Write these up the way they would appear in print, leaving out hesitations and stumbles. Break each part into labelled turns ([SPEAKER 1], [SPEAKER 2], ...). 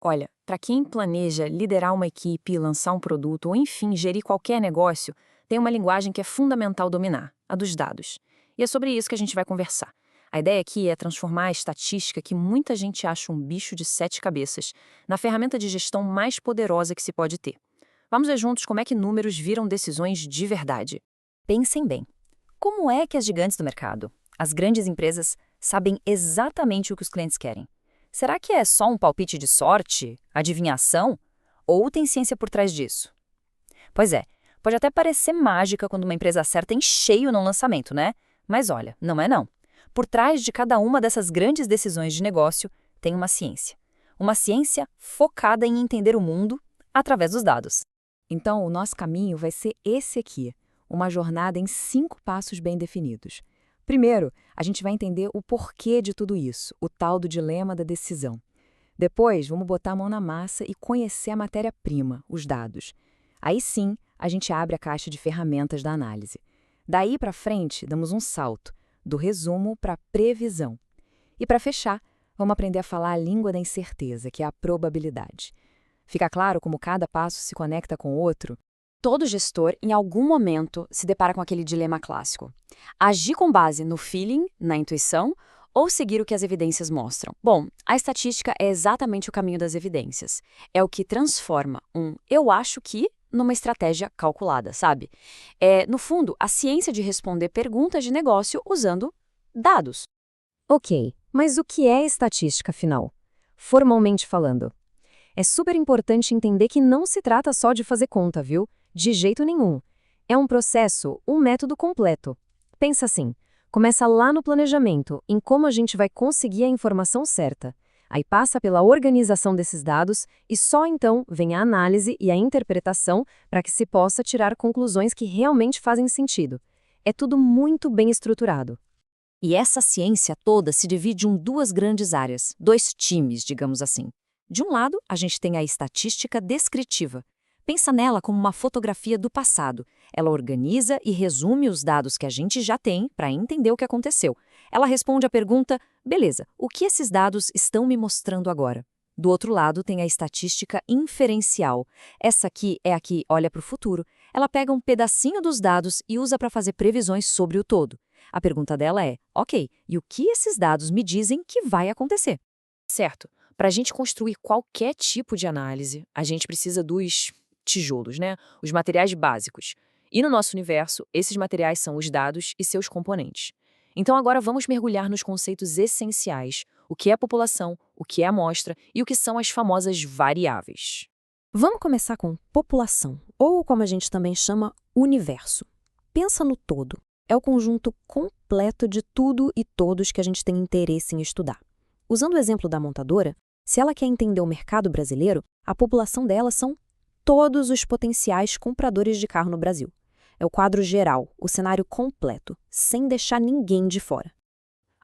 [SPEAKER 1] Olha, para quem planeja liderar uma equipe, lançar um produto ou, enfim, gerir qualquer negócio, tem uma linguagem que é fundamental dominar, a dos dados. E é sobre isso que a gente vai conversar. A ideia aqui é transformar a estatística, que muita gente acha um bicho de sete cabeças, na ferramenta de gestão mais poderosa que se pode ter. Vamos ver juntos como é que números viram decisões de verdade.
[SPEAKER 2] Pensem bem. Como é que as gigantes do mercado, as grandes empresas, sabem exatamente o que os clientes querem? Será que é só um palpite de sorte, adivinhação? Ou tem ciência por trás disso? Pois é, pode até parecer mágica quando uma empresa acerta em cheio no lançamento, né? Mas olha, não é não. Por trás de cada uma dessas grandes decisões de negócio tem uma ciência. Uma ciência focada em entender o mundo através dos dados.
[SPEAKER 1] Então, o nosso caminho vai ser esse aqui, uma jornada em 5 passos bem definidos. Primeiro, a gente vai entender o porquê de tudo isso, o tal do dilema da decisão. Depois, vamos botar a mão na massa e conhecer a matéria-prima, os dados. Aí sim, a gente abre a caixa de ferramentas da análise. Daí para frente, damos um salto, do resumo para a previsão. E para fechar, vamos aprender a falar a língua da incerteza, que é a probabilidade. Fica claro como cada passo se conecta com o outro?
[SPEAKER 2] Todo gestor, em algum momento, se depara com aquele dilema clássico. Agir com base no feeling, na intuição, ou seguir o que as evidências mostram? Bom, a estatística é exatamente o caminho das evidências. É o que transforma um "eu acho que" numa estratégia calculada, sabe? É, no fundo, a ciência de responder perguntas de negócio usando dados.
[SPEAKER 3] Ok, mas o que é estatística, afinal? Formalmente falando. É super importante entender que não se trata só de fazer conta, viu? De jeito nenhum. É um processo, um método completo. Pensa assim, começa lá no planejamento, em como a gente vai conseguir a informação certa. Aí passa pela organização desses dados e só então vem a análise e a interpretação para que se possa tirar conclusões que realmente fazem sentido. É tudo muito bem estruturado.
[SPEAKER 2] E essa ciência toda se divide em duas grandes áreas, dois times, digamos assim. De um lado, a gente tem a estatística descritiva. Pensa nela como uma fotografia do passado. Ela organiza e resume os dados que a gente já tem para entender o que aconteceu. Ela responde à pergunta: beleza, o que esses dados estão me mostrando agora? Do outro lado, tem a estatística inferencial. Essa aqui é a que olha para o futuro. Ela pega um pedacinho dos dados e usa para fazer previsões sobre o todo. A pergunta dela é: ok, e o que esses dados me dizem que vai acontecer?
[SPEAKER 1] Certo. Para a gente construir qualquer tipo de análise, a gente precisa dos tijolos, né? Os materiais básicos. E no nosso universo, esses materiais são os dados e seus componentes. Então agora vamos mergulhar nos conceitos essenciais: o que é população, o que é amostra e o que são as famosas variáveis.
[SPEAKER 3] Vamos começar com população, ou como a gente também chama, universo. Pensa no todo. É o conjunto completo de tudo e todos que a gente tem interesse em estudar. Usando o exemplo da montadora, se ela quer entender o mercado brasileiro, a população dela são todos os potenciais compradores de carro no Brasil. É o quadro geral, o cenário completo, sem deixar ninguém de fora.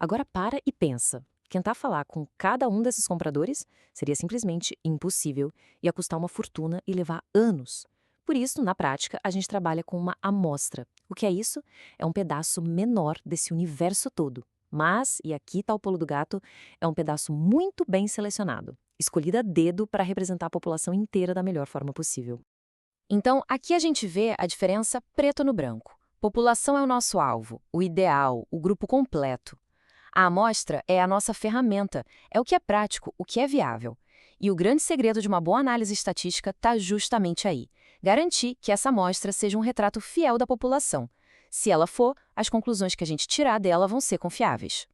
[SPEAKER 1] Agora para e pensa. Tentar falar com cada um desses compradores seria simplesmente impossível, ia custar uma fortuna e levar anos. Por isso, na prática, a gente trabalha com uma amostra. O que é isso? É um pedaço menor desse universo todo. Mas, e aqui está o pulo do gato, é um pedaço muito bem selecionado, escolhido a dedo para representar a população inteira da melhor forma possível. Então, aqui a gente vê a diferença preto no branco. População é o nosso alvo, o ideal, o grupo completo. A amostra é a nossa ferramenta, é o que é prático, o que é viável. E o grande segredo de uma boa análise estatística está justamente aí: garantir que essa amostra seja um retrato fiel da população. Se ela for, as conclusões que a gente tirar dela vão ser confiáveis.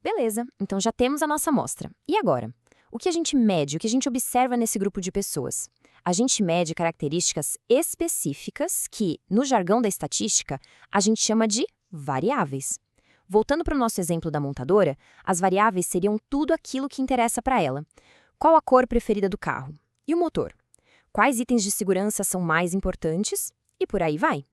[SPEAKER 2] Beleza, então já temos a nossa amostra. E agora? O que a gente mede, o que a gente observa nesse grupo de pessoas? A gente mede características específicas que, no jargão da estatística, a gente chama de variáveis. Voltando para o nosso exemplo da montadora, as variáveis seriam tudo aquilo que interessa para ela. Qual a cor preferida do carro? E o motor? Quais itens de segurança são mais importantes? E por aí vai.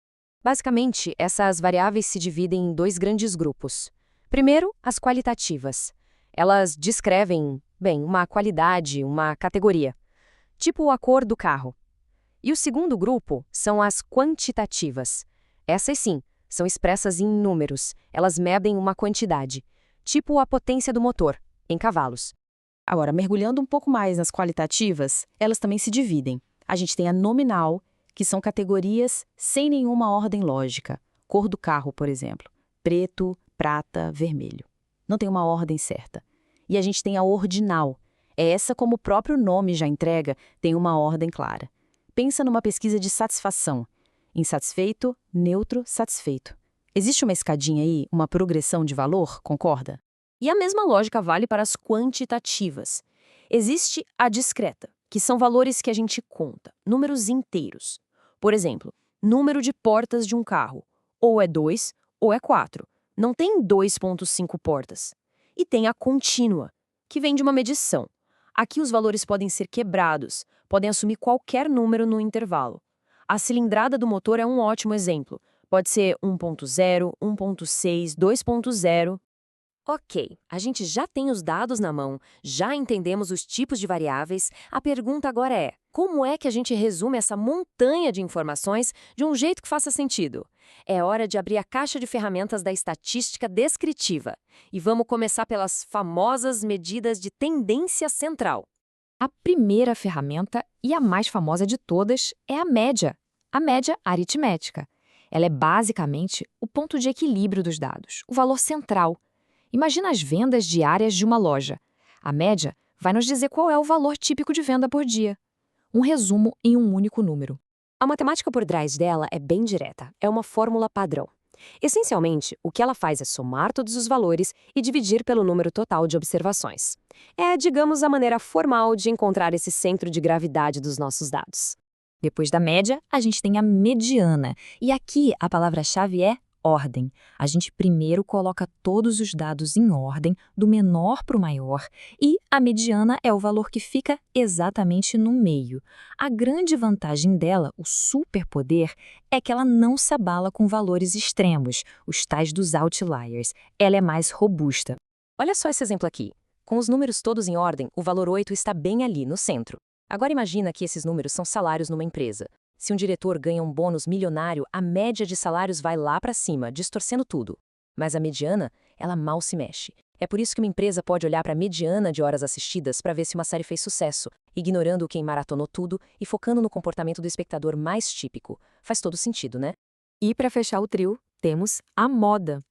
[SPEAKER 3] Basicamente, essas variáveis se dividem em dois grandes grupos. Primeiro, as qualitativas. Elas descrevem, bem, uma qualidade, uma categoria, tipo a cor do carro. E o segundo grupo são as quantitativas. Essas sim, são expressas em números, elas medem uma quantidade, tipo a potência do motor, em cavalos.
[SPEAKER 1] Agora, mergulhando um pouco mais nas qualitativas, elas também se dividem. A gente tem a nominal, que são categorias sem nenhuma ordem lógica. Cor do carro, por exemplo. Preto, prata, vermelho. Não tem uma ordem certa. E a gente tem a ordinal. Essa, como o próprio nome já entrega, tem uma ordem clara. Pensa numa pesquisa de satisfação. Insatisfeito, neutro, satisfeito. Existe uma escadinha aí, uma progressão de valor, concorda? E a mesma lógica vale para as quantitativas. Existe a discreta, que são valores que a gente conta, números inteiros. Por exemplo, número de portas de um carro. Ou é 2 ou é 4. Não tem 2,5 portas. E tem a contínua, que vem de uma medição. Aqui os valores podem ser quebrados, podem assumir qualquer número no intervalo. A cilindrada do motor é um ótimo exemplo. Pode ser 1.0, 1.6, 2.0.
[SPEAKER 2] Ok, a gente já tem os dados na mão, já entendemos os tipos de variáveis. A pergunta agora é: como é que a gente resume essa montanha de informações de um jeito que faça sentido? É hora de abrir a caixa de ferramentas da estatística descritiva. E vamos começar pelas famosas medidas de tendência central. A primeira ferramenta, e a mais famosa de todas, é a média aritmética. Ela é basicamente o ponto de equilíbrio dos dados, o valor central. Imagina as vendas diárias de uma loja. A média vai nos dizer qual é o valor típico de venda por dia. Um resumo em um único número. A matemática por trás dela é bem direta, é uma fórmula padrão. Essencialmente, o que ela faz é somar todos os valores e dividir pelo número total de observações. É, digamos, a maneira formal de encontrar esse centro de gravidade dos nossos dados. Depois da média, a gente tem a mediana. E aqui a palavra-chave é ordem. A gente primeiro coloca todos os dados em ordem, do menor para o maior, e a mediana é o valor que fica exatamente no meio. A grande vantagem dela, o superpoder, é que ela não se abala com valores extremos, os tais dos outliers. Ela é mais robusta. Olha só esse exemplo aqui. Com os números todos em ordem, o valor 8 está bem ali, no centro. Agora imagina que esses números são salários numa empresa. Se um diretor ganha um bônus milionário, a média de salários vai lá para cima, distorcendo tudo. Mas a mediana, ela mal se mexe. É por isso que uma empresa pode olhar para a mediana de horas assistidas para ver se uma série fez sucesso, ignorando quem maratonou tudo e focando no comportamento do espectador mais típico. Faz todo sentido, né? E para fechar o trio, temos a moda.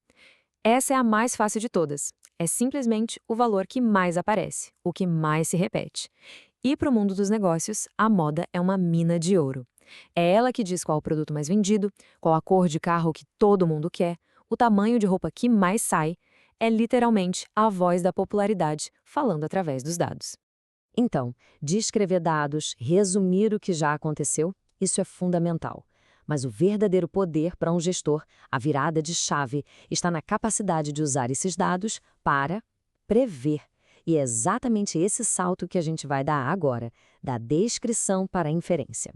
[SPEAKER 2] Essa é a mais fácil de todas. É simplesmente o valor que mais aparece, o que mais se repete. E para o mundo dos negócios, a moda é uma mina de ouro. É ela que diz qual o produto mais vendido, qual a cor de carro que todo mundo quer, o tamanho de roupa que mais sai. É literalmente a voz da popularidade falando através dos dados. Então, descrever dados, resumir o que já aconteceu, isso é fundamental. Mas o verdadeiro poder para um gestor, a virada de chave, está na capacidade de usar esses dados para prever. E é exatamente esse salto que a gente vai dar agora, da descrição para a inferência.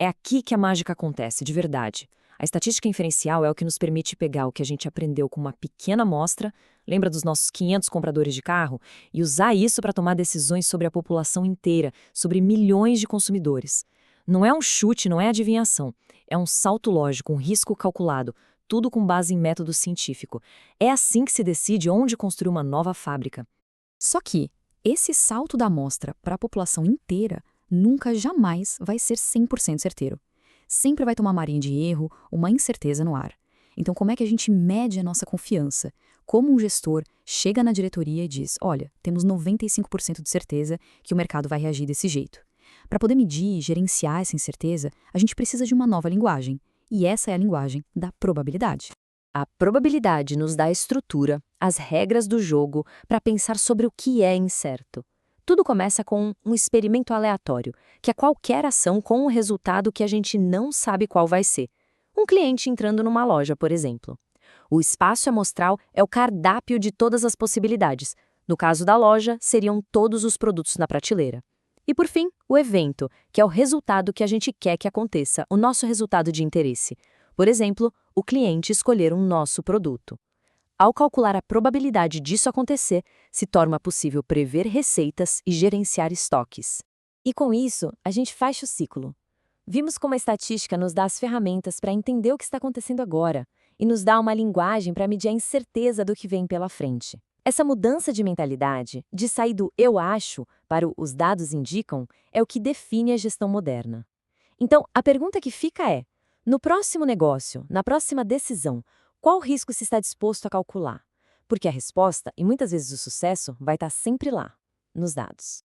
[SPEAKER 2] É aqui que a mágica acontece, de verdade. A estatística inferencial é o que nos permite pegar o que a gente aprendeu com uma pequena amostra, lembra dos nossos 500 compradores de carro, e usar isso para tomar decisões sobre a população inteira, sobre milhões de consumidores. Não é um chute, não é adivinhação. É um salto lógico, um risco calculado, tudo com base em método científico. É assim que se decide onde construir uma nova fábrica. Só que esse salto da amostra para a população inteira nunca jamais vai ser 100% certeiro. Sempre vai tomar margem de erro, uma incerteza no ar. Então, como é que a gente mede a nossa confiança? Como um gestor chega na diretoria e diz, olha, temos 95% de certeza que o mercado vai reagir desse jeito. Para poder medir e gerenciar essa incerteza, a gente precisa de uma nova linguagem. E essa é a linguagem da probabilidade. A probabilidade nos dá a estrutura, as regras do jogo para pensar sobre o que é incerto. Tudo começa com um experimento aleatório, que é qualquer ação com um resultado que a gente não sabe qual vai ser. Um cliente entrando numa loja, por exemplo. O espaço amostral é o cardápio de todas as possibilidades. No caso da loja, seriam todos os produtos na prateleira. E por fim, o evento, que é o resultado que a gente quer que aconteça, o nosso resultado de interesse. Por exemplo, o cliente escolher um nosso produto. Ao calcular a probabilidade disso acontecer, se torna possível prever receitas e gerenciar estoques. E com isso, a gente fecha o ciclo. Vimos como a estatística nos dá as ferramentas para entender o que está acontecendo agora e nos dá uma linguagem para medir a incerteza do que vem pela frente.
[SPEAKER 1] Essa mudança de mentalidade, de sair do eu acho para o os dados indicam, é o que define a gestão moderna. Então, a pergunta que fica é: no próximo negócio, na próxima decisão, qual risco se está disposto a calcular? Porque a resposta, e muitas vezes o sucesso, vai estar sempre lá, nos dados.